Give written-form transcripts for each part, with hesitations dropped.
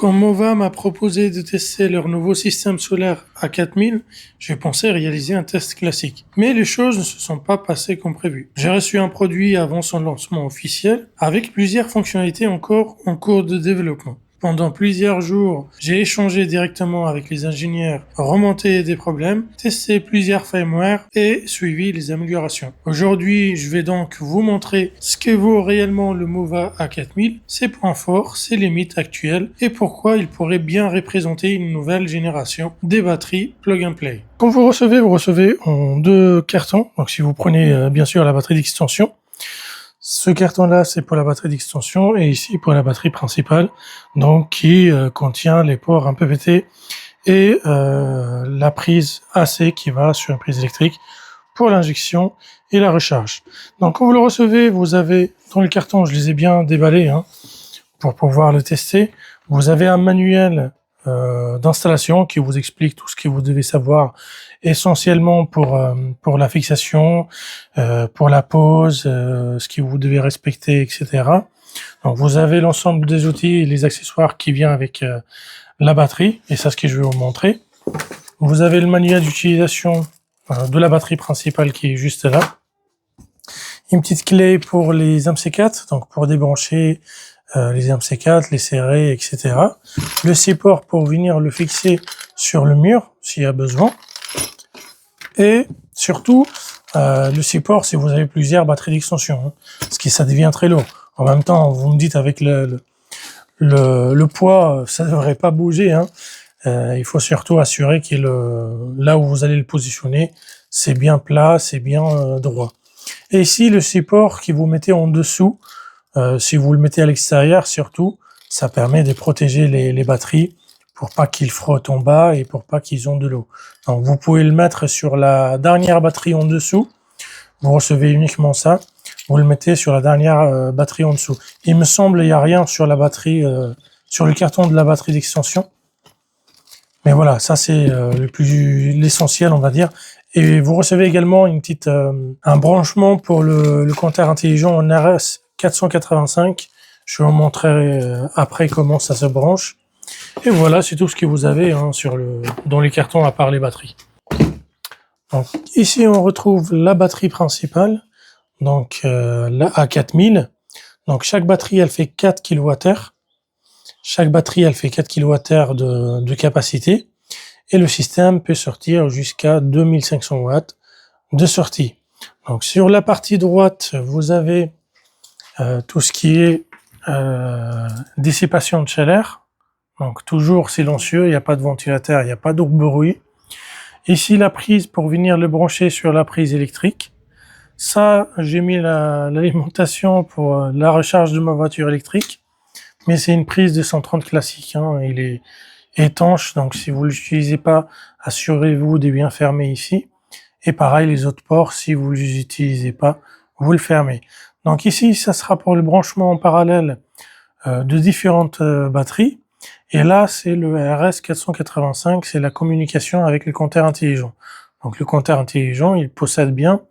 Quand Mova m'a proposé de tester leur nouveau système solaire A4000, j'ai pensé réaliser un test classique. Mais les choses ne se sont pas passées comme prévu. J'ai reçu un produit avant son lancement officiel, avec plusieurs fonctionnalités encore en cours de développement. Pendant plusieurs jours, j'ai échangé directement avec les ingénieurs, remonté des problèmes, testé plusieurs firmware et suivi les améliorations. Aujourd'hui, je vais donc vous montrer ce que vaut réellement le Mova A4000, ses points forts, ses limites actuelles et pourquoi il pourrait bien représenter une nouvelle génération des batteries plug and play. Quand vous recevez en deux cartons. Donc si vous prenez bien sûr la batterie d'extension, ce carton-là, c'est pour la batterie d'extension et ici pour la batterie principale, donc qui contient les ports 1PVT et la prise AC qui va sur une prise électrique pour l'injection et la recharge. Donc quand vous le recevez, vous avez dans le carton, je les ai bien déballés pour pouvoir le tester, vous avez un manuel d'installation qui vous explique tout ce que vous devez savoir, essentiellement pour la fixation, pour la pose, ce que vous devez respecter, etc. Donc vous avez l'ensemble des outils et les accessoires qui viennent avec la batterie, et c'est ce que je vais vous montrer. Vous avez le manuel d'utilisation de la batterie principale qui est juste là. Une petite clé pour les MC4, donc pour débrancher les MC4, les serrer, etc. Le support pour venir le fixer sur le mur s'il y a besoin. Et surtout, le support si vous avez plusieurs batteries d'extension, parce que ça devient très lourd. En même temps, vous me dites avec le poids, ça ne devrait pas bouger. Il faut surtout assurer que là où vous allez le positionner, c'est bien plat, c'est bien droit. Et ici, le support que vous mettez en dessous, si vous le mettez à l'extérieur, surtout, ça permet de protéger les batteries pour pas qu'ils frottent en bas et pour pas qu'ils ont de l'eau. Donc, vous pouvez le mettre sur la dernière batterie en dessous. Vous recevez uniquement ça. Vous le mettez sur la dernière batterie en dessous. Il me semble il n'y a rien sur la batterie, sur le carton de la batterie d'extension. Mais voilà, ça c'est l'essentiel, on va dire. Et vous recevez également un branchement pour le compteur intelligent en RS 485. Je vous montrerai après comment ça se branche. Et voilà, c'est tout ce que vous avez dans les cartons à part les batteries. Donc, ici, on retrouve la batterie principale, donc la A4000. Donc, chaque batterie, elle fait 4 kWh. Chaque batterie, elle fait 4 kWh de capacité. Et le système peut sortir jusqu'à 2500 watts de sortie. Donc, sur la partie droite, vous avez tout ce qui est dissipation de chaleur. Donc, toujours silencieux, il n'y a pas de ventilateur, il n'y a pas de bruit. Ici, la prise pour venir le brancher sur la prise électrique. Ça, j'ai mis l'alimentation pour la recharge de ma voiture électrique. Mais c'est une prise de 130 classique. Il est étanche, donc si vous l'utilisez pas, assurez-vous de bien fermer ici. Et pareil, les autres ports, si vous les utilisez pas, vous le fermez. Donc ici, ça sera pour le branchement en parallèle de différentes batteries. Et là, c'est le RS 485, c'est la communication avec le compteur intelligent. Donc le compteur intelligent, il possède bien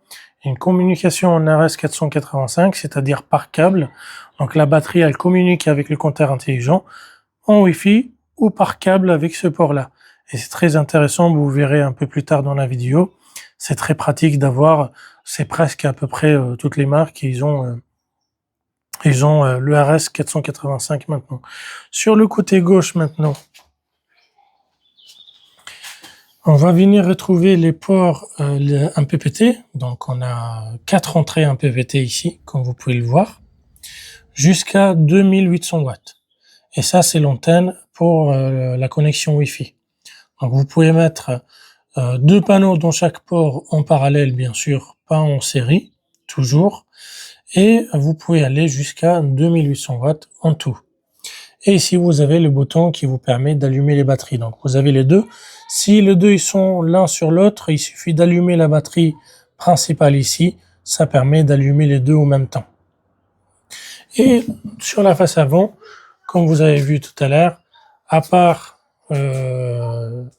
une communication en RS 485, c'est-à-dire par câble. Donc la batterie, elle communique avec le compteur intelligent en Wi-Fi ou par câble avec ce port-là. Et c'est très intéressant, vous verrez un peu plus tard dans la vidéo. C'est très pratique d'avoir, c'est presque à peu près toutes les marques, ils ont le RS 485 maintenant. Sur le côté gauche maintenant, on va venir retrouver les ports 1PVT. Donc on a 4 entrées 1PVT ici, comme vous pouvez le voir, jusqu'à 2800 watts. Et ça, c'est l'antenne pour la connexion Wi-Fi. Donc vous pouvez mettre 2 panneaux dans chaque port en parallèle, bien sûr, pas en série, toujours. Et vous pouvez aller jusqu'à 2800 watts en tout. Et ici, vous avez le bouton qui vous permet d'allumer les batteries. Donc, vous avez les deux. Si les deux ils sont l'un sur l'autre, il suffit d'allumer la batterie principale ici. Ça permet d'allumer les deux en même temps. Et sur la face avant, comme vous avez vu tout à l'heure, à part le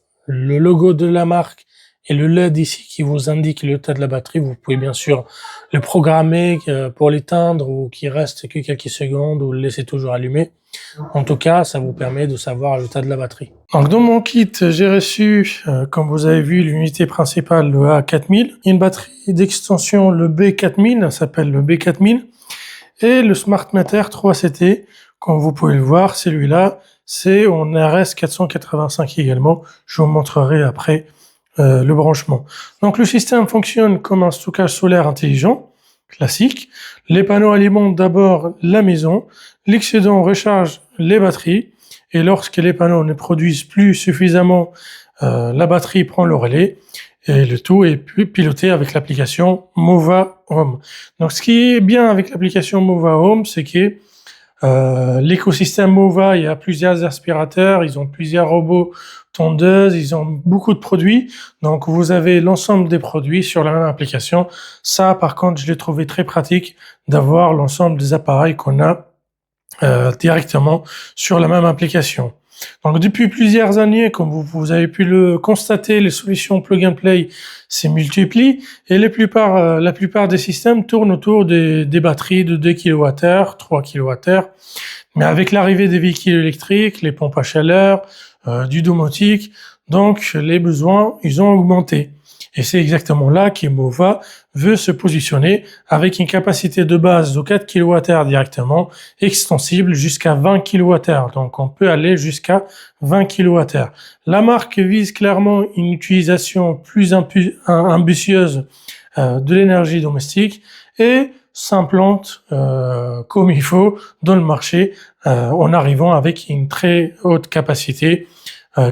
logo de la marque et le LED ici qui vous indique l'état de la batterie, vous pouvez bien sûr le programmer pour l'éteindre ou qu'il reste que quelques secondes ou le laisser toujours allumé. En tout cas, ça vous permet de savoir l'état de la batterie. Donc dans mon kit, j'ai reçu, comme vous avez vu, l'unité principale, le A4000, une batterie d'extension, le B4000, ça s'appelle le B4000, et le Smart Meter 3CT, comme vous pouvez le voir, celui-là, c'est en RS485 également. Je vous montrerai après le branchement. Donc le système fonctionne comme un stockage solaire intelligent, classique. Les panneaux alimentent d'abord la maison, l'excédent recharge les batteries, et lorsque les panneaux ne produisent plus suffisamment, la batterie prend le relais, et le tout est piloté avec l'application Mova Home. Donc ce qui est bien avec l'application Mova Home, c'est que l'écosystème Mova, il y a plusieurs aspirateurs, ils ont plusieurs robots tondeuses, ils ont beaucoup de produits. Donc, vous avez l'ensemble des produits sur la même application. Ça, par contre, je l'ai trouvé très pratique d'avoir l'ensemble des appareils qu'on a directement sur la même application. Donc, depuis plusieurs années, comme vous avez pu le constater, les solutions plug and play se multiplient et la plupart des systèmes tournent autour des batteries de 2 kWh, 3 kWh. Mais avec l'arrivée des véhicules électriques, les pompes à chaleur, du domotique, donc les besoins, ils ont augmenté. Et c'est exactement là qu'Emova veut se positionner avec une capacité de base de 4 kWh directement, extensible jusqu'à 20 kWh. Donc on peut aller jusqu'à 20 kWh. La marque vise clairement une utilisation plus ambitieuse de l'énergie domestique et s'implante comme il faut dans le marché en arrivant avec une très haute capacité,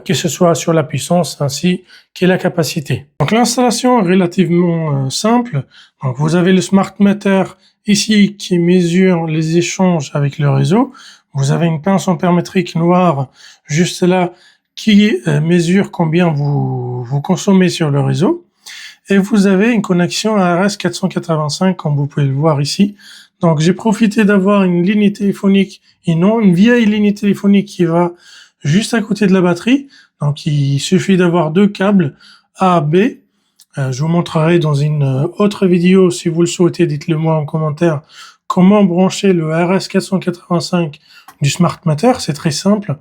que ce soit sur la puissance ainsi que la capacité. Donc l'installation est relativement simple. Donc vous avez le Smart Meter ici qui mesure les échanges avec le réseau. Vous avez une pince ampérométrique noire juste là qui mesure combien vous consommez sur le réseau. Et vous avez une connexion à RS485 comme vous pouvez le voir ici. Donc j'ai profité d'avoir une ligne téléphonique et non une vieille ligne téléphonique qui va juste à côté de la batterie. Donc il suffit d'avoir deux câbles A, B. Je vous montrerai dans une autre vidéo, si vous le souhaitez, dites-le moi en commentaire, comment brancher le RS485 du Smart Meter. C'est très simple.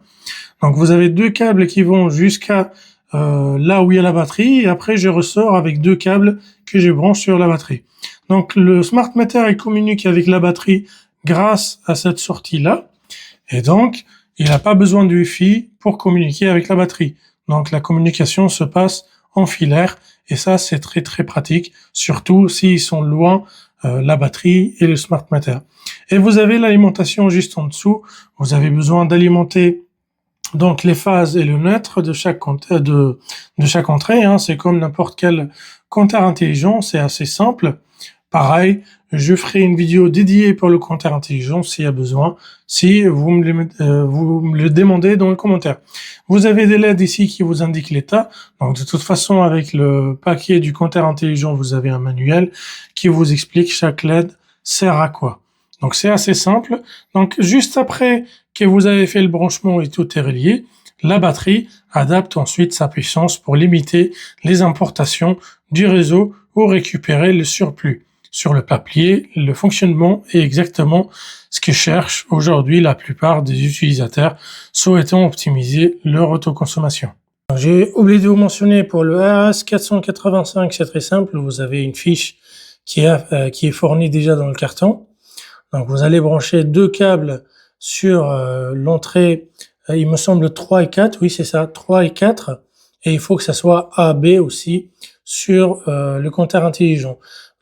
Donc vous avez deux câbles qui vont jusqu'à là où il y a la batterie, et après je ressors avec deux câbles que je branche sur la batterie. Donc le Smart Meter il communique avec la batterie grâce à cette sortie-là, et donc il n'a pas besoin de Wi-Fi pour communiquer avec la batterie. Donc la communication se passe en filaire, et ça c'est très très pratique, surtout s'ils sont loin la batterie et le Smart Meter. Et vous avez l'alimentation juste en dessous. Vous avez besoin d'alimenter donc les phases et le neutre de chaque entrée, hein, c'est comme n'importe quel compteur intelligent, c'est assez simple. Pareil, je ferai une vidéo dédiée pour le compteur intelligent s'il y a besoin, si vous me le demandez dans le commentaire. Vous avez des LED ici qui vous indiquent l'état. Donc de toute façon, avec le paquet du compteur intelligent, vous avez un manuel qui vous explique chaque LED sert à quoi. Donc c'est assez simple. Donc juste après que vous avez fait le branchement et tout est relié, la batterie adapte ensuite sa puissance pour limiter les importations du réseau ou récupérer le surplus. Sur le papier, le fonctionnement est exactement ce que cherchent aujourd'hui la plupart des utilisateurs souhaitant optimiser leur autoconsommation. J'ai oublié de vous mentionner pour le RS485, c'est très simple, vous avez une fiche qui est fournie déjà dans le carton. Donc vous allez brancher deux câbles sur l'entrée, il me semble 3 et 4, oui c'est ça, 3 et 4, et il faut que ça soit A, B aussi sur le compteur intelligent.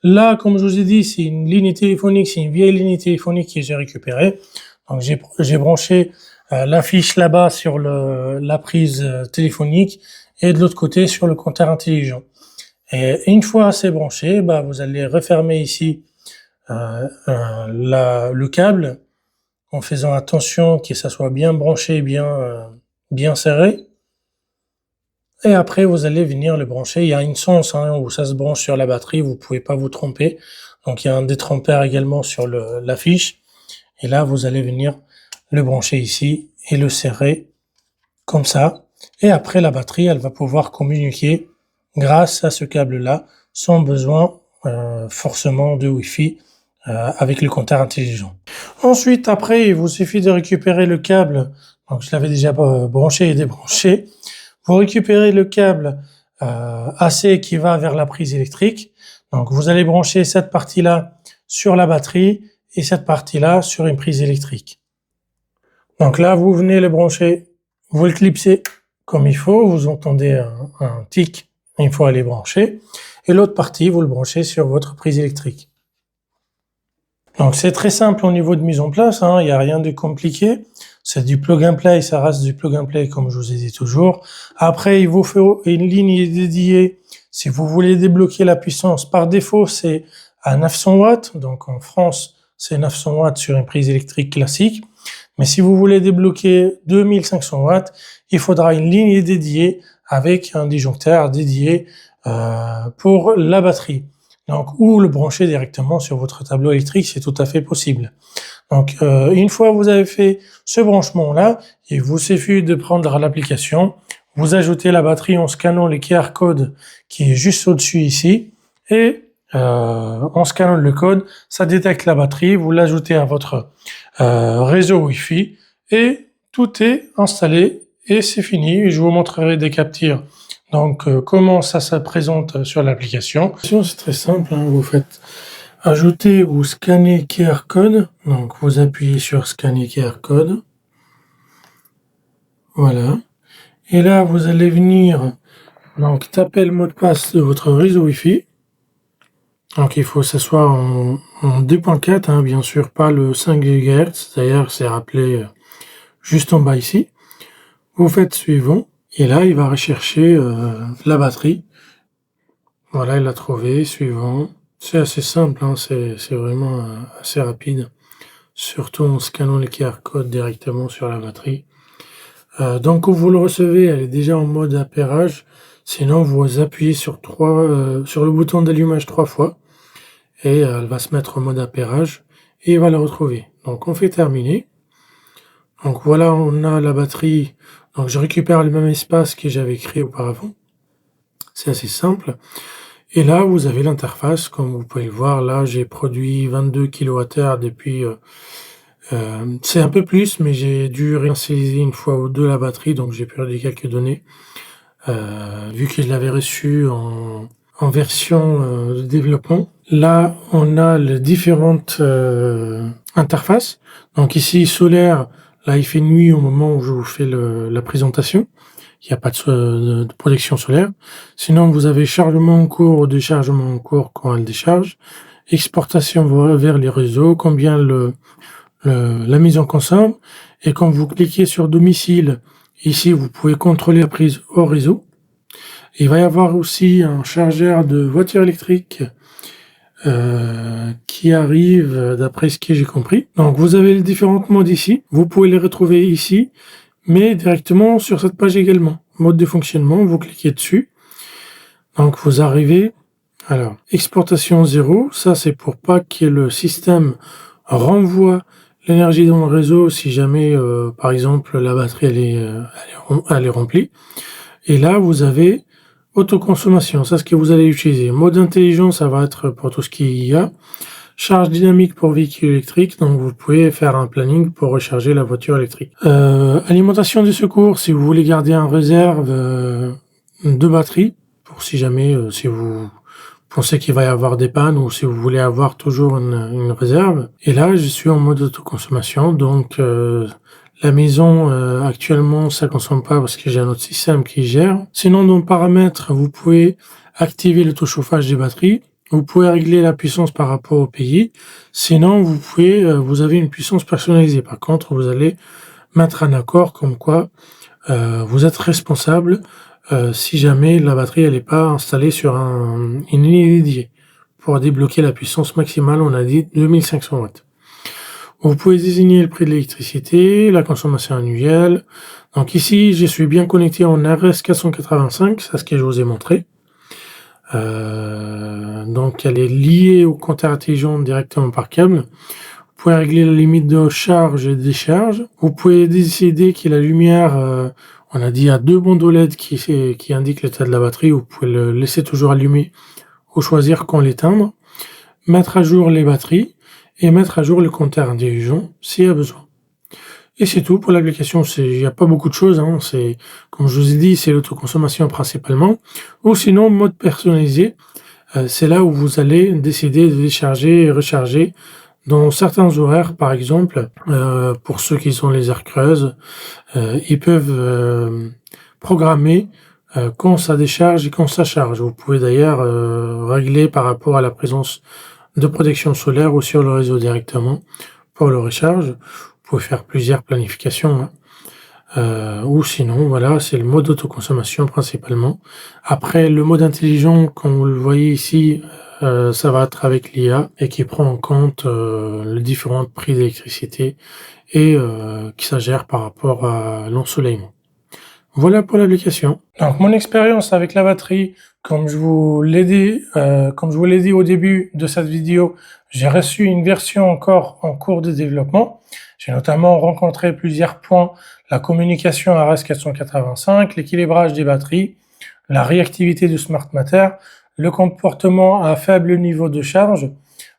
Là, comme je vous ai dit, c'est une ligne téléphonique, c'est une vieille ligne téléphonique que j'ai récupérée. Donc j'ai branché la fiche là-bas sur la prise téléphonique et de l'autre côté sur le compteur intelligent. Et une fois c'est branché, bah, vous allez refermer ici le câble en faisant attention que ça soit bien branché, bien serré. Et après, vous allez venir le brancher. Il y a une sens où ça se branche sur la batterie, vous pouvez pas vous tromper. Donc il y a un détrompeur également sur la fiche. Et là, vous allez venir le brancher ici et le serrer comme ça. Et après, la batterie, elle va pouvoir communiquer grâce à ce câble-là, sans besoin forcément de Wi-Fi avec le compteur intelligent. Ensuite, après, il vous suffit de récupérer le câble. Donc, je l'avais déjà branché et débranché. Vous récupérez le câble AC qui va vers la prise électrique. Donc, vous allez brancher cette partie-là sur la batterie et cette partie-là sur une prise électrique. Donc là, vous venez le brancher, vous le clipsez comme il faut, vous entendez un tic une fois elle est branchée, et l'autre partie, vous le branchez sur votre prise électrique. Donc c'est très simple au niveau de mise en place, hein, il n'y a rien de compliqué, c'est du plug and play, ça reste du plug and play comme je vous ai dit toujours. Après, il vous faut une ligne dédiée, si vous voulez débloquer la puissance, par défaut c'est à 900 watts, donc en France c'est 900 watts sur une prise électrique classique. Mais si vous voulez débloquer 2500 watts, il faudra une ligne dédiée avec un disjoncteur dédié pour la batterie. Donc, ou le brancher directement sur votre tableau électrique, c'est tout à fait possible. Donc, une fois que vous avez fait ce branchement-là, il vous suffit de prendre l'application, vous ajoutez la batterie en scannant le QR code qui est juste au-dessus ici, et en scannant le code, ça détecte la batterie, vous l'ajoutez à votre réseau Wi-Fi et tout est installé et c'est fini. Je vous montrerai des captures. Donc comment ça se présente sur l'application. C'est très simple, hein. Vous faites ajouter ou scanner QR code. Donc vous appuyez sur scanner QR code. Voilà. Et là vous allez venir donc taper le mot de passe de votre réseau Wi-Fi. Donc il faut s'asseoir en 2.4, hein, bien sûr, pas le 5 GHz, d'ailleurs c'est rappelé juste en bas ici. Vous faites suivant, et là il va rechercher la batterie. Voilà, il l'a trouvé, suivant. C'est assez simple, hein, c'est vraiment assez rapide, surtout en scannant les QR codes directement sur la batterie. Donc quand vous le recevez, elle est déjà en mode appairage, sinon vous appuyez sur le bouton d'allumage 3 fois. Et elle va se mettre en mode appairage et il va la retrouver. Donc on fait terminer. Donc voilà, on a la batterie. Donc je récupère le même espace que j'avais créé auparavant. C'est assez simple. Et là, vous avez l'interface. Comme vous pouvez le voir, là, j'ai produit 22 kWh depuis... c'est un peu plus, mais j'ai dû réinitialiser une fois ou deux la batterie, donc j'ai perdu quelques données. Vu que je l'avais reçu en version de développement. Là, on a les différentes interfaces. Donc ici, solaire, là, il fait nuit au moment où je vous fais la présentation. Il n'y a pas de protection solaire. Sinon, vous avez chargement en cours ou déchargement en cours quand elle décharge. Exportation vers les réseaux, combien la maison consomme. Et quand vous cliquez sur domicile, ici, vous pouvez contrôler la prise au réseau. Il va y avoir aussi un chargeur de voiture électrique qui arrive d'après ce que j'ai compris. Donc vous avez les différents modes ici. Vous pouvez les retrouver ici, mais directement sur cette page également. Mode de fonctionnement, vous cliquez dessus. Donc vous arrivez. Alors, exportation 0, ça c'est pour pas que le système renvoie l'énergie dans le réseau si jamais, par exemple, la batterie elle est remplie. Et là, vous avez autoconsommation, ça c'est ce que vous allez utiliser. Mode intelligent, ça va être pour tout ce qui y a. Charge dynamique pour véhicule électrique, donc vous pouvez faire un planning pour recharger la voiture électrique. Alimentation de secours, si vous voulez garder en réserve de batterie, pour si jamais, si vous pensez qu'il va y avoir des pannes ou si vous voulez avoir toujours une réserve. Et là, je suis en mode autoconsommation, donc la maison, actuellement, ça consomme pas parce que j'ai un autre système qui gère. Sinon, dans paramètres, vous pouvez activer l'autochauffage des batteries. Vous pouvez régler la puissance par rapport au pays. Sinon, vous avez une puissance personnalisée. Par contre, vous allez mettre un accord comme quoi vous êtes responsable si jamais la batterie elle n'est pas installée sur une ligne dédiée. Pour débloquer la puissance maximale, on a dit 2500 watts. Vous pouvez désigner le prix de l'électricité, la consommation annuelle. Donc ici, je suis bien connecté en RS485, c'est ce que je vous ai montré. Donc elle est liée au compteur intelligent directement par câble. Vous pouvez régler la limite de charge et de décharge. Vous pouvez décider que la lumière, on a dit il y a deux bandeaux LED qui indiquent l'état de la batterie. Vous pouvez le laisser toujours allumé ou choisir quand l'éteindre. Mettre à jour les batteries. et mettre à jour le compteur intelligent s'il y a besoin. Et c'est tout pour l'application. Il n'y a pas beaucoup de choses, hein. C'est, comme je vous ai dit, c'est l'autoconsommation principalement. Ou sinon, mode personnalisé. C'est là où vous allez décider de décharger et recharger dans certains horaires, par exemple, pour ceux qui ont les heures creuses, ils peuvent programmer quand ça décharge et quand ça charge. Vous pouvez d'ailleurs régler par rapport à la présence de protection solaire ou sur le réseau directement pour le recharge. Vous pouvez faire plusieurs planifications, hein. Ou sinon, voilà, c'est le mode autoconsommation principalement. Après, le mode intelligent, comme vous le voyez ici, ça va être avec l'IA et qui prend en compte les différents prix d'électricité et qui s'agère par rapport à l'ensoleillement. Voilà pour l'application. Donc, mon expérience avec la batterie, comme je vous l'ai dit au début de cette vidéo, j'ai reçu une version encore en cours de développement. J'ai notamment rencontré plusieurs points: la communication RS485, l'équilibrage des batteries, la réactivité du smart matter, le comportement à faible niveau de charge.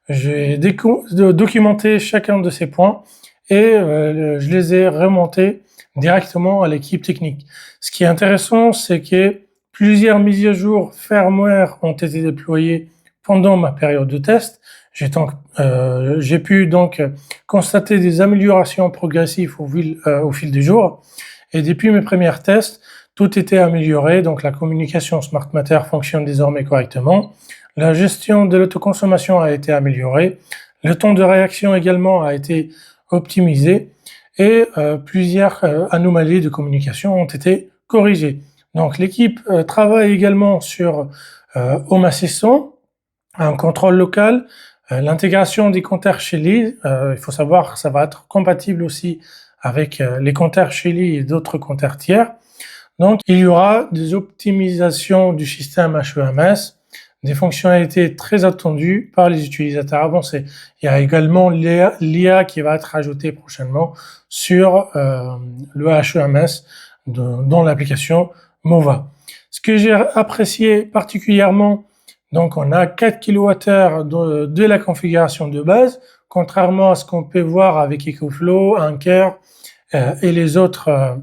J'ai documenté chacun de ces points et je les ai remontés directement à l'équipe technique. Ce qui est intéressant, c'est que plusieurs mises à jour firmware ont été déployées pendant ma période de test. J'ai pu donc constater des améliorations progressives au fil des jours. Et depuis mes premiers tests, tout était amélioré. Donc la communication Smart Matter fonctionne désormais correctement. La gestion de l'autoconsommation a été améliorée. Le temps de réaction également a été optimisé et plusieurs anomalies de communication ont été corrigées. Donc l'équipe travaille également sur Home Assistant, un contrôle local, l'intégration des compteurs Shelly. Il faut savoir que ça va être compatible aussi avec les compteurs Shelly et d'autres compteurs tiers. Donc il y aura des optimisations du système HEMS, des fonctionnalités très attendues par les utilisateurs avancés. Il y a également l'IA qui va être ajoutée prochainement sur le HEMS dans l'application Mova. Ce que j'ai apprécié particulièrement, donc on a 4 kWh de la configuration de base, contrairement à ce qu'on peut voir avec EcoFlow, Anker et les autres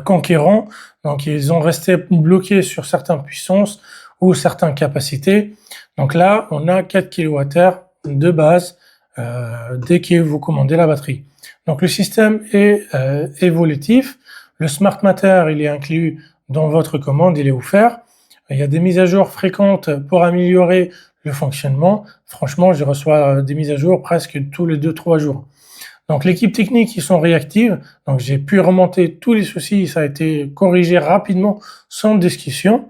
conquérants. Donc ils ont resté bloqués sur certaines puissances ou certaines capacités. Donc là, on a 4 kWh de base dès que vous commandez la batterie. Donc le système est évolutif. Le Smart Matter, il est inclus dans votre commande, il est offert. Il y a des mises à jour fréquentes pour améliorer le fonctionnement. Franchement, je reçois des mises à jour presque tous les 2-3 jours. Donc l'équipe technique, ils sont réactifs. Donc j'ai pu remonter tous les soucis, ça a été corrigé rapidement, sans discussion,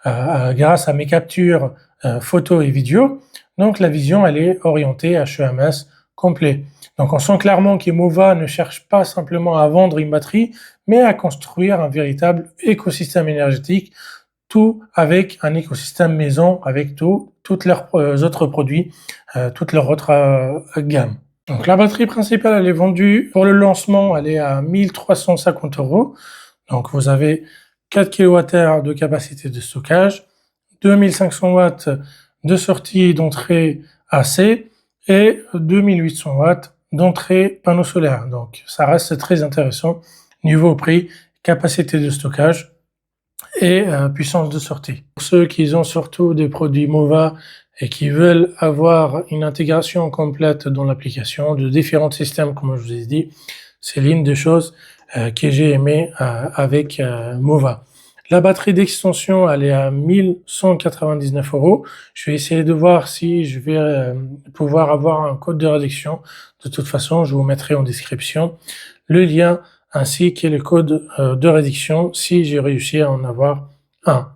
grâce à mes captures photos et vidéos. Donc la vision, elle est orientée HEMS complet. Donc on sent clairement qu'Emova ne cherche pas simplement à vendre une batterie, mais à construire un véritable écosystème énergétique, tout avec un écosystème maison, avec toutes leurs autres produits, toute leur autre gamme. Donc la batterie principale, elle est vendue pour le lancement, elle est à 1350 €. Donc vous avez 4 kWh de capacité de stockage, 2500 watts de sortie d'entrée AC et 2800 watts d'entrée panneau solaire. Donc ça reste très intéressant niveau prix, capacité de stockage et puissance de sortie. Pour ceux qui ont surtout des produits Mova et qui veulent avoir une intégration complète dans l'application de différents systèmes, comme je vous ai dit, c'est l'une des choses que j'ai aimé avec Mova. La batterie d'extension, elle est à 1199 €. Je vais essayer de voir si je vais pouvoir avoir un code de réduction. De toute façon, je vous mettrai en description le lien ainsi que le code de réduction si j'ai réussi à en avoir un.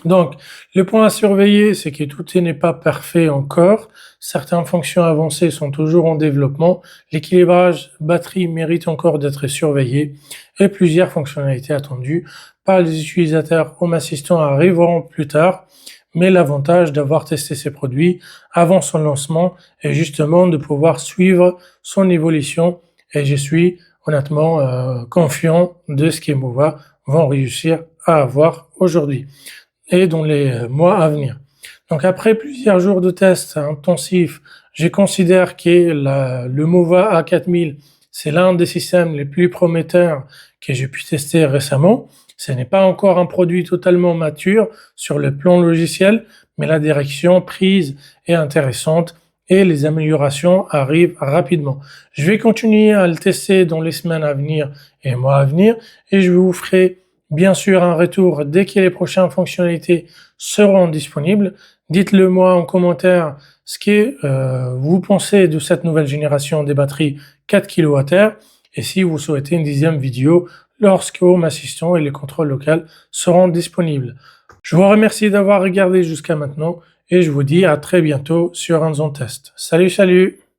Donc, le point à surveiller, c'est que tout n'est pas parfait encore. Certaines fonctions avancées sont toujours en développement. L'équilibrage batterie mérite encore d'être surveillé et plusieurs fonctionnalités attendues par les utilisateurs Home Assistant arriveront plus tard. Mais l'avantage d'avoir testé ces produits avant son lancement est justement de pouvoir suivre son évolution et je suis honnêtement confiant de ce qu'Emova vont réussir à avoir aujourd'hui et dans les mois à venir. Donc après plusieurs jours de tests intensifs Je considère que le Mova A4000, c'est l'un des systèmes les plus prometteurs que j'ai pu tester récemment. Ce n'est pas encore un produit totalement mature sur le plan logiciel, mais la direction prise est intéressante et les améliorations arrivent rapidement. Je vais continuer à le tester dans les semaines à venir et mois à venir et je vous ferai bien sûr un retour dès que les prochaines fonctionnalités seront disponibles. Dites-le moi en commentaire ce que vous pensez de cette nouvelle génération des batteries 4 kWh et si vous souhaitez une dixième vidéo lorsque Home Assistant et les contrôles locaux seront disponibles. Je vous remercie d'avoir regardé jusqu'à maintenant et je vous dis à très bientôt sur un Test. Salut, salut!